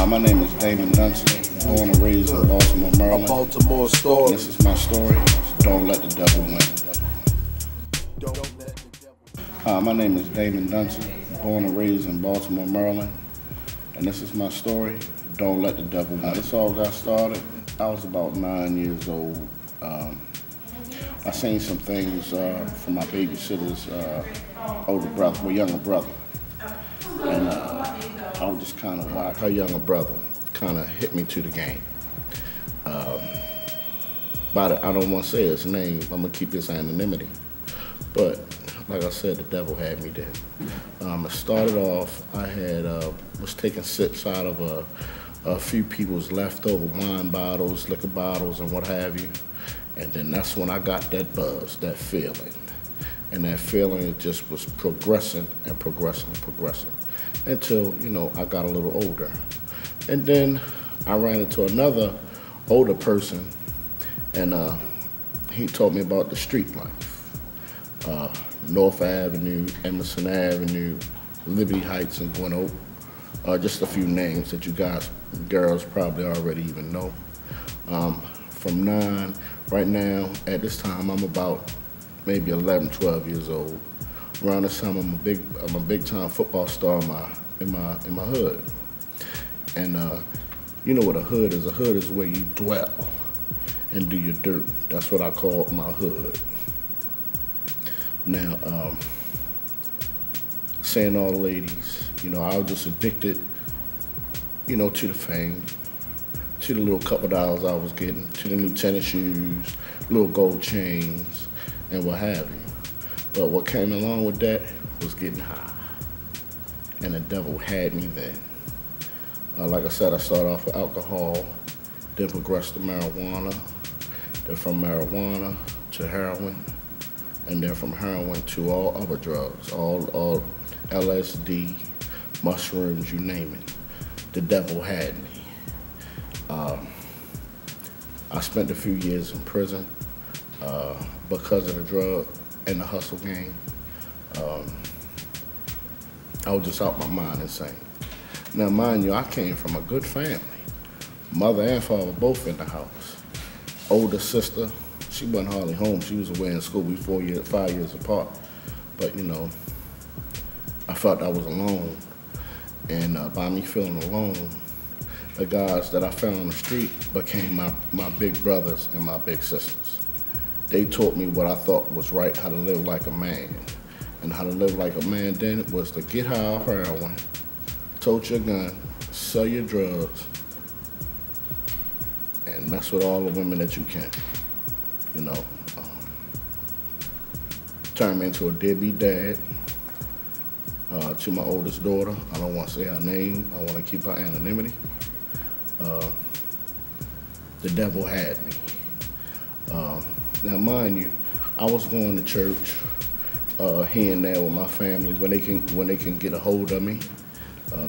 My name is Damon Dunson, born and raised in Baltimore, Maryland. Baltimore Story. And this is my story. Don't let the devil win. My name is Damon Dunson, born and raised in Baltimore, Maryland. And this is my story. Don't let the devil win. This all got started. I was about 9 years old. I seen some things from my babysitter's older brother, my younger brother. And I was just kind of like her younger brother kind of hit me to the game. But I don't want to say his name. I'm going to keep his anonymity. But like I said, the devil had me there. It started off, I had was taking sips out of a few people's leftover wine bottles, liquor bottles, and what have you. And then that's when I got that buzz, that feeling. And that feeling just was progressing and progressing and progressing until, you know, I got a little older. And then I ran into another older person, and he told me about the street life. North Avenue, Emerson Avenue, Liberty Heights, and Gwen Oak. Just a few names that you guys, girls, probably already even know. From 9, right now, at this time, I'm about maybe 11, 12 years old. Around this time, I'm a big time football star in my hood. And you know what a hood is? A hood is where you dwell and do your dirt. That's what I call my hood. Now, saying all the ladies, you know, I was just addicted, you know, to the fame, to the little couple dollars I was getting, to the new tennis shoes, little gold chains, and what have you. But what came along with that was getting high. And the devil had me then. Like I said, I started off with alcohol, then progressed to marijuana, then from marijuana to heroin, and then from heroin to all other drugs, all LSD, mushrooms, you name it. The devil had me. I spent a few years in prison because of the drug and the hustle game. I was just out my mind insane. Now, mind you, I came from a good family. Mother and father both in the house. Older sister, she wasn't hardly home. She was away in school. We 5 years apart. But, you know, I felt I was alone. And by me feeling alone, the guys that I found on the street became my big brothers and my big sisters. They taught me what I thought was right, how to live like a man. And how to live like a man then was to get high off heroin, tote your gun, sell your drugs, and mess with all the women that you can. You know, turn me into a deadbeat dad to my oldest daughter. I don't want to say her name. I want to keep her anonymity. The devil had me. Now, mind you, I was going to church here and there with my family when they can get a hold of me.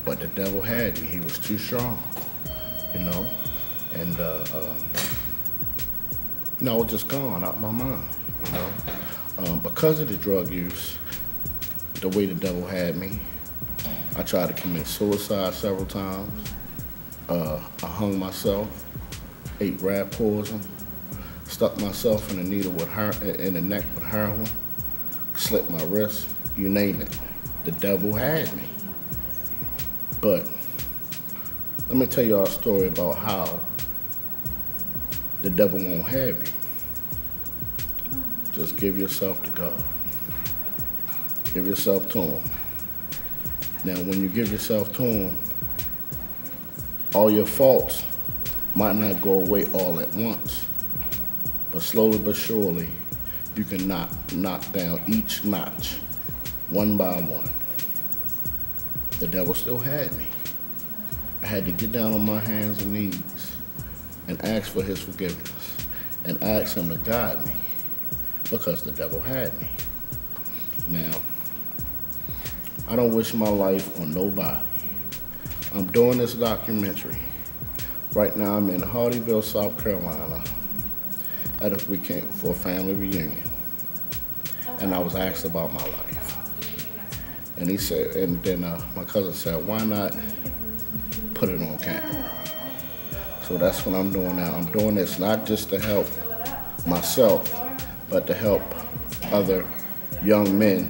But the devil had me. He was too strong, you know. And I was just gone out my mind, you know. Because of the drug use, the way the devil had me, I tried to commit suicide several times. I hung myself, ate rat poison, stuck myself in the needle in the neck with heroin, slit my wrist, you name it. The devil had me. But let me tell y'all a story about how the devil won't have you. Just give yourself to God. Give yourself to him. Now, when you give yourself to him, all your faults might not go away all at once, but slowly but surely, you can knock down each notch, one by one. The devil still had me. I had to get down on my hands and knees and ask for his forgiveness and ask him to guide me because the devil had me. Now, I don't wish my life on nobody. I'm doing this documentary. Right now I'm in Hardyville, South Carolina we came for a family reunion. And I was asked about my life. And he said, and then my cousin said, why not put it on camera. So that's what I'm doing now. I'm doing this not just to help myself, but to help other young men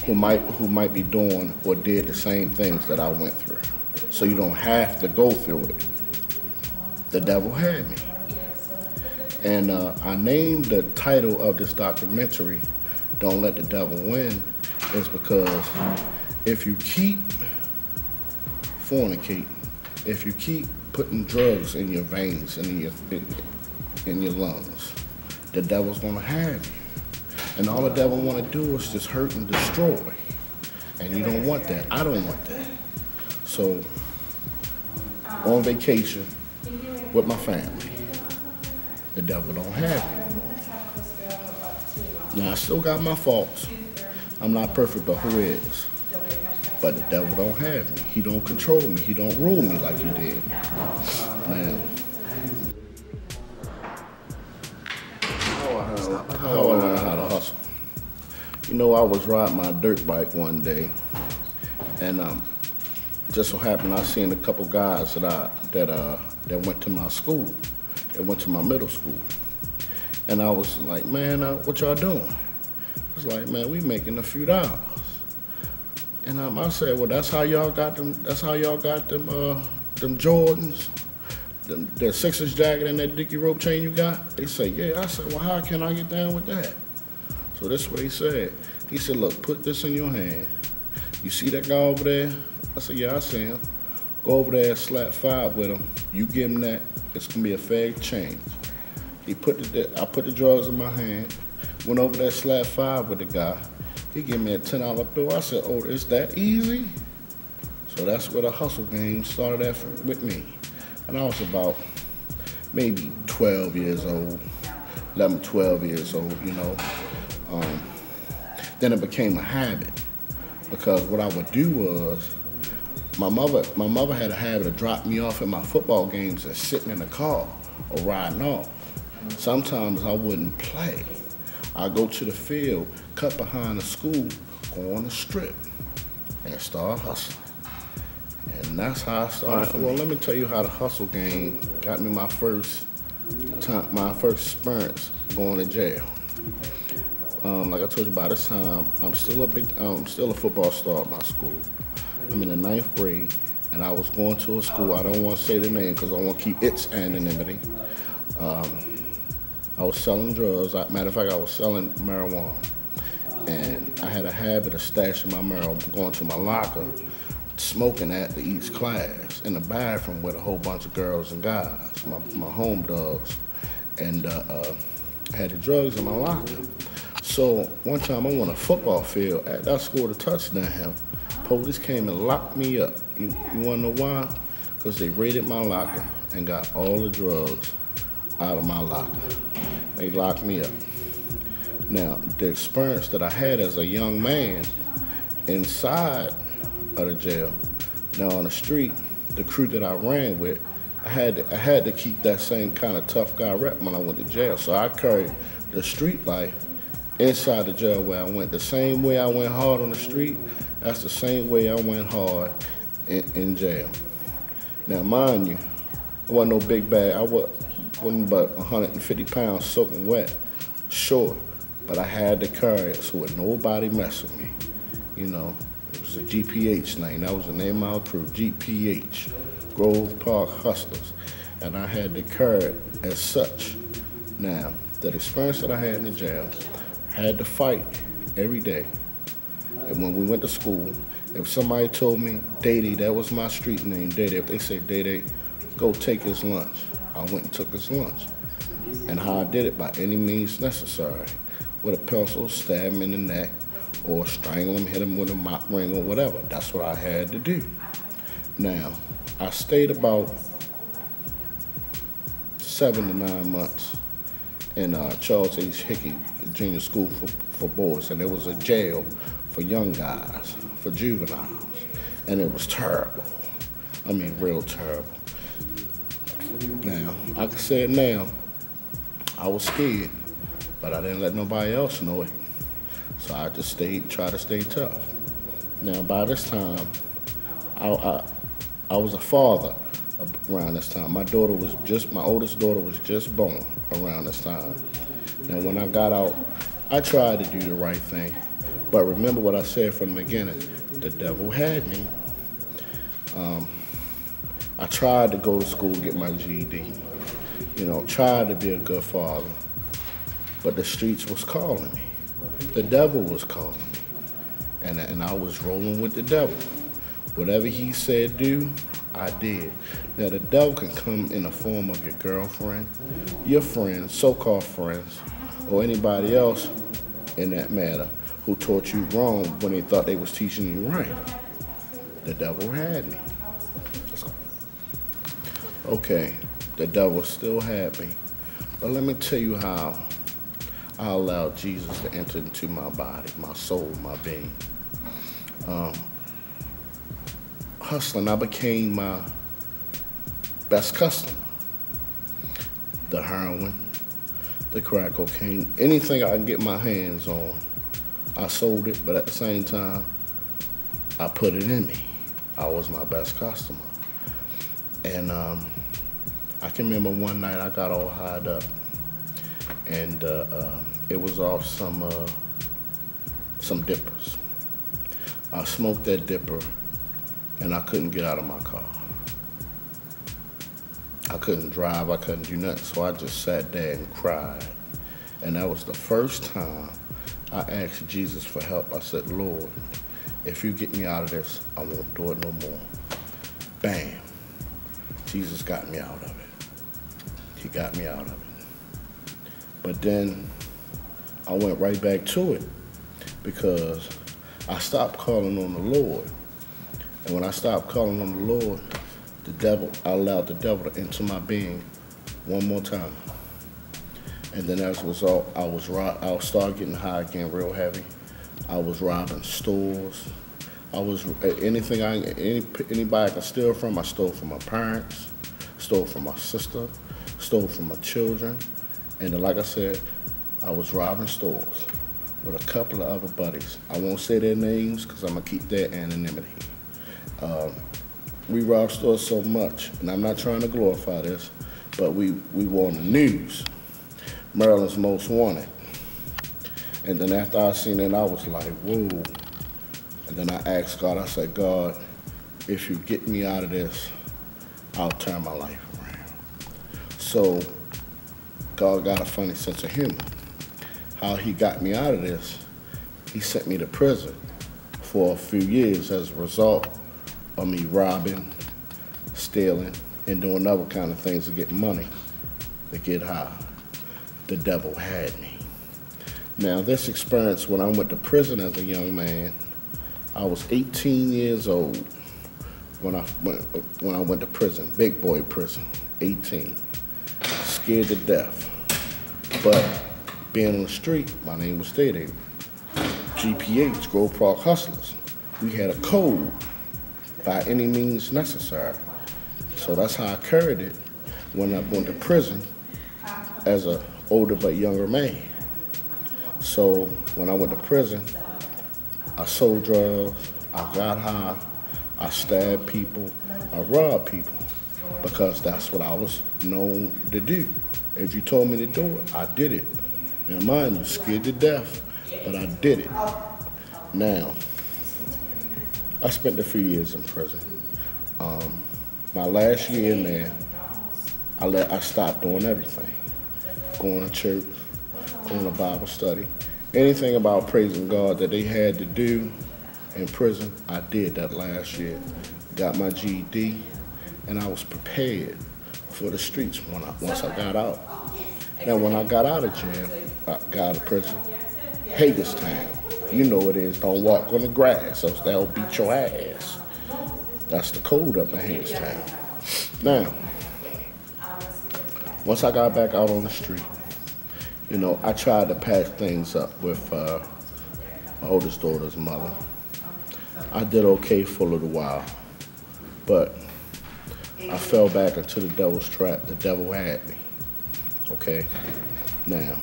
who might be doing or did the same things that I went through. So you don't have to go through it. The devil had me. And I named the title of this documentary, Don't Let the Devil Win, is because if you keep fornicating, if you keep putting drugs in your veins and in your lungs, the devil's gonna have you. And all the devil wanna do is just hurt and destroy. And you don't want that. I don't want that. So, on vacation with my family, the devil don't have me. Now, I still got my faults. I'm not perfect, but who is? But the devil don't have me. He don't control me. He don't rule me like he did. Now, how I learned how to hustle. You know, I was riding my dirt bike one day, and just so happened I seen a couple guys that went to my school. They went to my middle school. And I was like, man, what y'all doing? I was like, man, we making a few dollars. And I said, well, that's how y'all got them Jordans, that 6-inch jacket and that Dickie rope chain you got? They say, yeah. I said, well, how can I get down with that? So this is what he said. He said, look, put this in your hand. You see that guy over there? I said, yeah, I see him. Go over there and slap 5 with him. You give him that. It's gonna be a fair exchange. I put the drugs in my hand, went over there, slapped 5 with the guy. He gave me a $10 bill. I said, oh, is that easy? So that's where the hustle game started at with me. And I was about maybe 12 years old, 11, 12 years old, you know. Then it became a habit, because what I would do was, my mother had a habit of dropping me off at my football games and sitting in the car or riding off. Sometimes I wouldn't play. I'd go to the field, cut behind the school, go on the strip, and start hustling. And that's how I started. Well, let me tell you how the hustle game got me my first experience going to jail. Like I told you, by this time, I'm still a football star at my school. I'm in the 9th grade, and I was going to a school. I don't want to say the name because I want to keep its anonymity. I was selling drugs. Matter of fact, I was selling marijuana. And I had a habit of stashing my marijuana, going to my locker, smoking after each class in the bathroom with a whole bunch of girls and guys, my home dogs. And I had the drugs in my locker. So one time I'm on a football field. After I scored a touchdown, police came and locked me up. You wanna know why? Because they raided my locker and got all the drugs out of my locker. They locked me up. Now, the experience that I had as a young man inside of the jail, now on the street, the crew that I ran with, I had to keep that same kind of tough guy rep when I went to jail. So I carried the street life inside the jail where I went. The same way I went hard on the street, that's the same way I went hard in jail. Now, mind you, I wasn't no big bag. I wasn't but 150 pounds soaking wet, sure. But I had to carry it so that nobody mess with me. You know, it was a GPH name. That was the name of our crew, GPH, Grove Park Hustlers. And I had to carry it as such. Now, the experience that I had in the jail, I had to fight every day. And when we went to school, if somebody told me Day-Day, that was my street name, Day-Day, if they say Day-Day, go take his lunch, I went and took his lunch. And how I did it, by any means necessary. With a pencil, stab him in the neck, or strangle him, hit him with a mop ring or whatever. That's what I had to do. Now, I stayed about 7 to 9 months in Charles H. Hickey Junior School for boys, and there was a jail for young guys, for juveniles, and it was terrible. I mean, real terrible. Now, I can say it now, I was scared, but I didn't let nobody else know it. So I just tried to stay tough. Now, by this time, I I was a father around this time. My oldest daughter was just born around this time. And when I got out, I tried to do the right thing. But remember what I said from the beginning, the devil had me. I tried to go to school, get my GED, tried to be a good father, but the streets was calling me. The devil was calling me, and I was rolling with the devil. Whatever he said do, I did. Now, the devil can come in the form of your girlfriend, your friends, so-called friends, or anybody else in that matter who taught you wrong when they thought they was teaching you right. The devil had me. Okay, the devil still had me. But let me tell you how I allowed Jesus to enter into my body, my soul, my being. Hustling, I became my best customer. The heroin, the crack cocaine, anything I can get my hands on, I sold it, but at the same time, I put it in me. I was my best customer. And I can remember one night I got all hired up, and it was off some dippers. I smoked that dipper, and I couldn't get out of my car. I couldn't drive, I couldn't do nothing, so I just sat there and cried. And that was the first time I asked Jesus for help. I said, Lord, if you get me out of this, I won't do it no more. Bam. Jesus got me out of it. He got me out of it. But then I went right back to it because I stopped calling on the Lord. And when I stopped calling on the Lord, I allowed the devil to enter my being one more time. And then as a result, I started getting high again real heavy. I was robbing stores. I was anybody I could steal from. I stole from my parents, stole from my sister, stole from my children, and then, like I said, I was robbing stores with a couple of other buddies. I won't say their names because I'm gonna keep their anonymity. We robbed stores so much, and I'm not trying to glorify this, but we were on the news, Maryland's Most Wanted. And then after I seen it, I was like, whoa. And then I asked God, I said, God, if you get me out of this, I'll turn my life around. So God got a funny sense of humor. How he got me out of this, he sent me to prison for a few years as a result of me robbing, stealing, and doing other kind of things to get money, to get high. The devil had me. Now, this experience when I went to prison as a young man, I was 18 years old when I went to prison, big boy prison, 18. Scared to death. But being on the street, my name was stated, GPH, Grove Park Hustlers. We had a code by any means necessary. So that's how I carried it when I went to prison as an older but younger man. So when I went to prison, I sold drugs, I got high, I stabbed people, I robbed people, because that's what I was known to do. If you told me to do it, I did it. Now mind you, scared to death, but I did it. Now, I spent a few years in prison. My last year in there, I stopped doing everything. Going to church, going to Bible study. Anything about praising God that they had to do in prison, I did that last year. Got my GED, and I was prepared for the streets once I got out. Now, when I got out of jail, I got out of prison, Hagerstown. You know it is, don't walk on the grass, else they'll beat your ass. That's the code up in Hagerstown. Now, once I got back out on the street, I tried to patch things up with my oldest daughter's mother. I did okay for a little while, but I fell back into the devil's trap. The devil had me, okay? Now,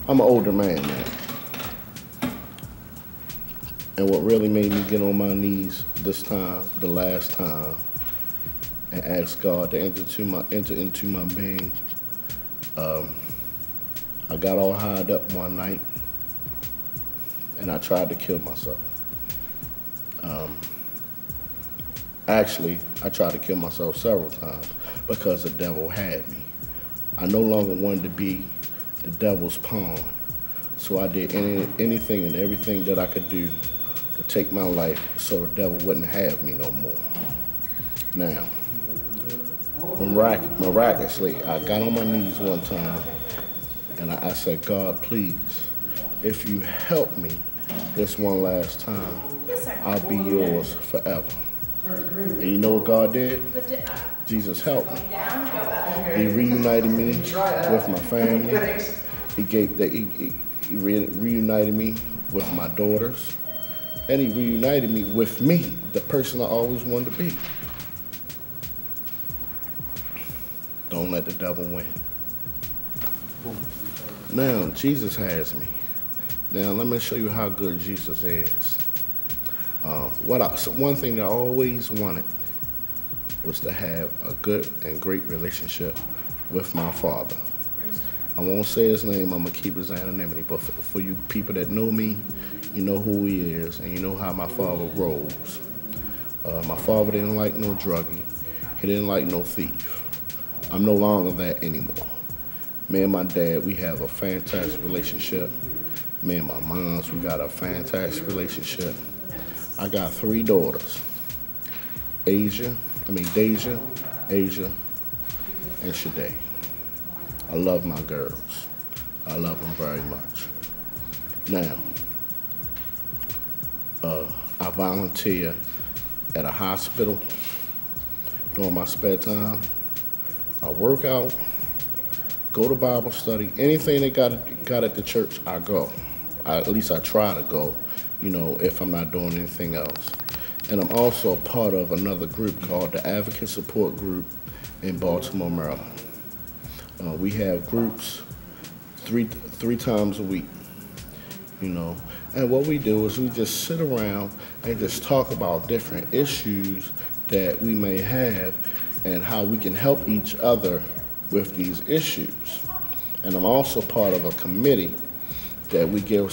I'm an older man now. And what really made me get on my knees this time, the last time, and ask God to enter into my being. I got all hired up one night, and I tried to kill myself. Actually, I tried to kill myself several times because the devil had me. I no longer wanted to be the devil's pawn, so I did anything and everything that I could do to take my life so the devil wouldn't have me no more. Now, miraculously, I got on my knees one time and I said, God, please, if you help me this one last time, I'll be yours forever. And you know what God did? Jesus helped me. He reunited me with my family. He reunited me with my daughters. And he reunited me with me, the person I always wanted to be. Don't let the devil win. Now, Jesus has me. Now, let me show you how good Jesus is. One thing that I always wanted was to have a good and great relationship with my father. I won't say his name, I'm gonna keep his anonymity, but for you people that know me, you know who he is, and you know how my father rolls. My father didn't like no druggie, he didn't like no thief. I'm no longer that anymore. Me and my dad, we have a fantastic relationship. Me and my moms, we got a fantastic relationship. I got 3 daughters, Deja, Asia, and Shade. I love my girls. I love them very much. Now, I volunteer at a hospital during my spare time. I work out, go to Bible study, anything they got at the church, I go. At least I try to go, if I'm not doing anything else. And I'm also a part of another group called the Advocate Support Group in Baltimore, Maryland. We have groups three times a week, And what we do is we just sit around and just talk about different issues that we may have and how we can help each other with these issues. And I'm also part of a committee that we give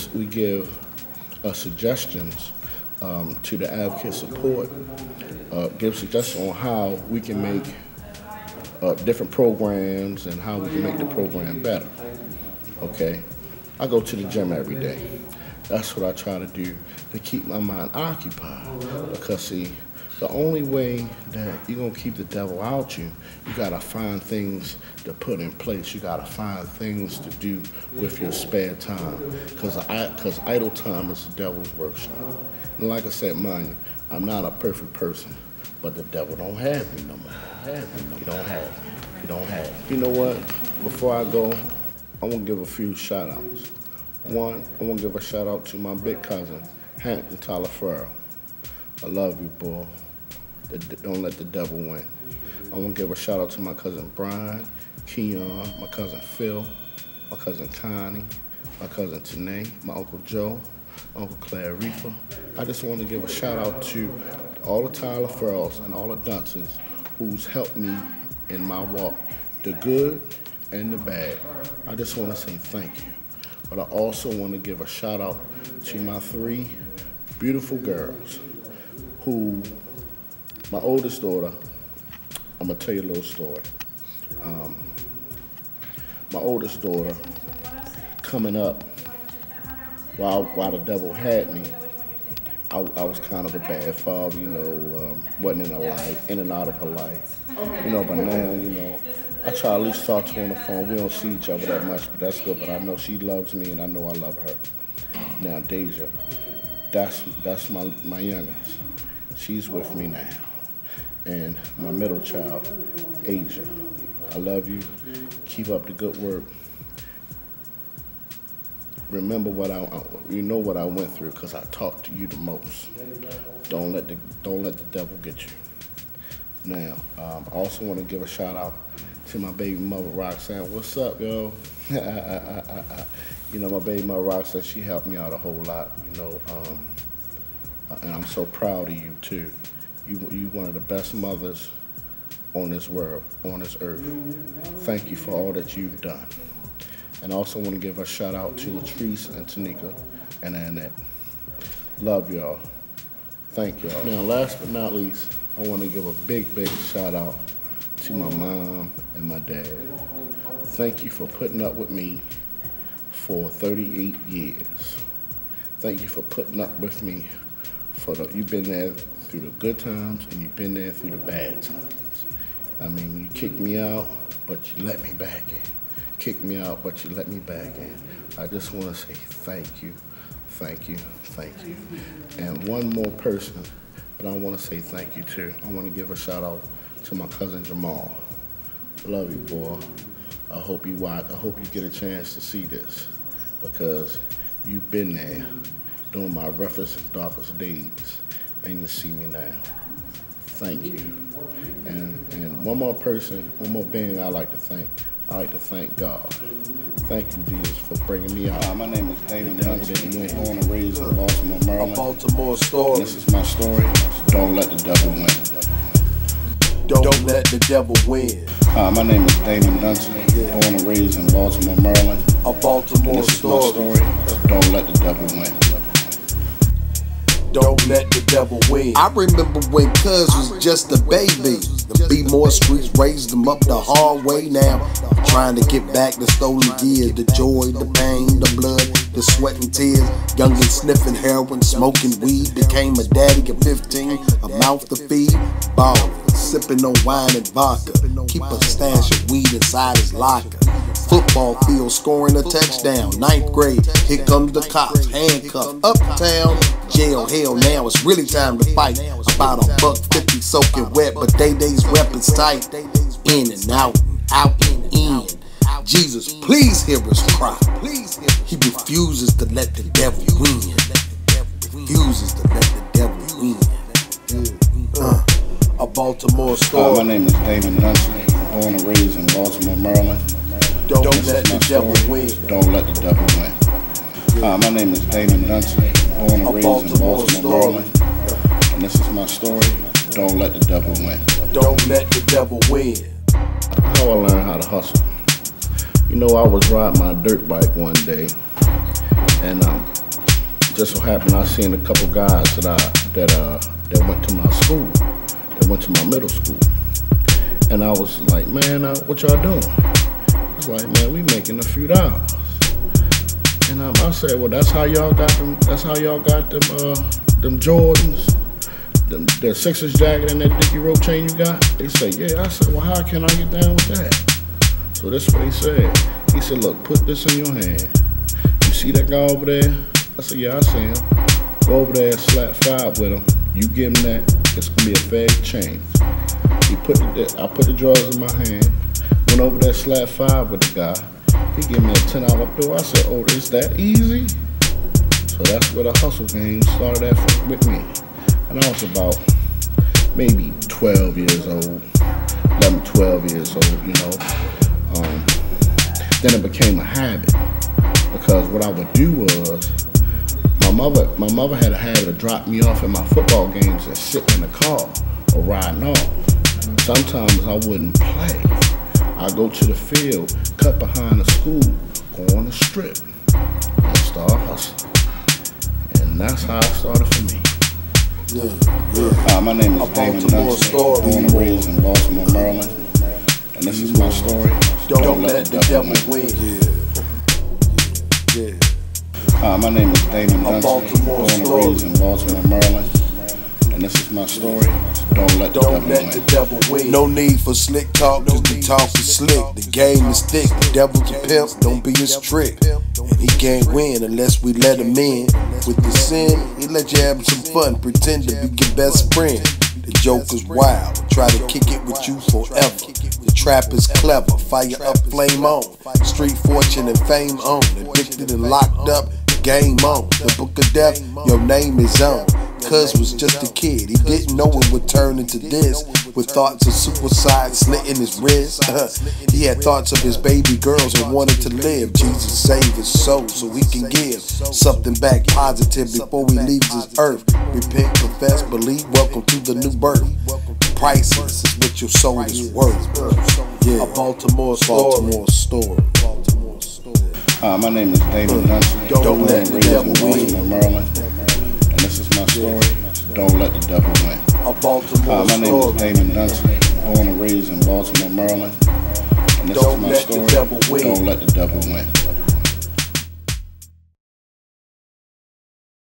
suggestions to the advocate support, give suggestions on how we can make different programs and how we can make the program better. Okay, I go to the gym every day. That's what I try to do to keep my mind occupied. Because see, the only way that you're gonna keep the devil out you gotta find things to put in place. You gotta find things to do with your spare time. Because idle time is the devil's workshop. And like I said, mind you, I'm not a perfect person, but the devil don't have me no more. You don't have me. You don't have me. You know what? Before I go, I want to give a few shout outs. One, I want to give a shout out to my big cousin, Hampton Tyler Farrell. I love you, boy. Don't let the devil win. I want to give a shout out to my cousin Brian, Keon, my cousin Phil, my cousin Connie, my cousin Tanae, my Uncle Joe, Uncle Claire Reefer. I just want to give a shout out to all the Tyler Farrells and all the Dunces who's helped me in my walk, the good and the bad. I just want to say thank you. But I also want to give a shout out to my 3 beautiful girls who, my oldest daughter, I'm going to tell you a little story. My oldest daughter, coming up, while the devil had me, I was kind of a bad father, wasn't in her life, in and out of her life. But now, I try to at least talk to her on the phone. We don't see each other that much, but that's good. But I know she loves me, and I know I love her. Now, Deja, that's my youngest. She's with me now. And my middle child, Asia. I love you. Keep up the good work. Remember what what I went through, because I talked to you the most. Don't let the devil get you. Now, I also want to give a shout out to my baby mother Roxanne. What's up, yo? My baby mother Roxanne, she helped me out a whole lot. And I'm so proud of you too. You one of the best mothers on this world, on this earth. Thank you for all that you've done. And I also want to give a shout out to Latrice and Tanika and Annette. Love y'all. Thank y'all. Now, last but not least, I want to give a big shout out to my mom and my dad. Thank you for putting up with me for 38 years. Thank you for putting up with me you've been there through the good times and you've been there through the bad times. I mean, you kicked me out, but you let me back in. Kicked me out, but you let me back in. I just want to say thank you, thank you, thank you. And one more person that I want to say thank you to. I want to give a shout out to my cousin Jamal. Love you, boy. I hope you watch. I hope you get a chance to see this because you've been there during my roughest and darkest days, and you see me now. Thank you. And one more person, one more being I like to thank. I like to thank God. Thank you, Jesus, for bringing me out. My name is David Johnson. Born and raised in Baltimore, Maryland. A Baltimore Story. This is my story. Don't let the devil win. Don't let the devil win. My name is Damon Dunson. Born and raised in Baltimore, Maryland. A Baltimore Story. This is my story. Don't let the devil win. Don't let the devil win. I remember when Cuz was just a baby. The B-more streets raised him up the hard way now. Trying to get back the stolen years, the joy, the pain, the blood, the sweat and tears. Youngin sniffing heroin, smoking weed. Became a daddy at 15, a mouth to feed. Ballin, sipping on wine and vodka. Keep a stash of weed inside his locker. Football field scoring a touchdown. 9th grade, here comes the cops. Handcuffs, uptown, jail, hell now. It's really time to fight. About $1.50 soaking wet, but Day's rep is tight. In and out and in. Jesus, please hear us cry. He refuses to let the devil win. Refuses to let the devil win. A Baltimore Story. My name is Damon Dunson. Born and raised in Baltimore, Maryland. Don't let the devil win. Don't let the devil win. My name is Damon Dunson. Born and raised in Baltimore, Maryland. And this is my story. Don't let the devil win. Don't let the devil win. How I learned how to hustle. You know, I was riding my dirt bike one day, and just so happened I seen a couple guys that went to my school, that went to my middle school, and I was like, man, what y'all doing? I was like, man, we making a few dollars. And I said, well, that's how y'all got them. That's how y'all got them Jordans, the Sixers jacket and that Dickie rope chain you got. They say, yeah. I said, well, how can I get down with that? So this is what he said. He said, look, put this in your hand. You see that guy over there? I said, yeah, I see him. Go over there and slap 5 with him. You give him that. It's gonna be a fair exchange. I put the drawers in my hand. Went over there, slapped 5 with the guy. He gave me a $10 bill. I said, oh, is that easy? So that's where the hustle game started at with me. And I was about maybe 12 years old, 11, 12 years old, you know. Then it became a habit because what I would do was my mother had a habit of dropping me off at my football games and sitting in the car or riding off. Sometimes I wouldn't play. I'd go to the field, cut behind the school, go on the strip, and start hustling. And that's how it started for me. My name is Damon Dunson, born and raised in Baltimore, Maryland. And this is my story. Don't let the devil win. My name is Damon Dunson, born and raised in Baltimore, Maryland. And this is my story. Don't let the devil win. No need for slick talk, cause the talk is slick. The game is thick, the devil's a pimp, don't be his trick. And he can't win unless we let him in. With the sin, he let you have some fun, pretend to be your best friend. The joke is wild, try to kick it with you forever. The trap is clever, fire up, flame on. Street fortune and fame on. Addicted and locked up, game on. The book of death, your name is on. Cuz was just a kid, he didn't know it would turn into this. With thoughts of suicide slitting his wrist. He had thoughts of his baby girls and wanted to live. Jesus save his soul so he can give something back positive before he leaves this earth. Repent, confess, believe, welcome to the new birth. Priceless is what your soul is worth. Yeah, a Baltimore story. My name is David Dunson. Don't let the devil win. Baltimore, Maryland. And this is my story. Don't let the devil win. A Baltimore My name is David Dunson. Born and raised in Baltimore, Maryland. And this is my story. Don't let the devil win.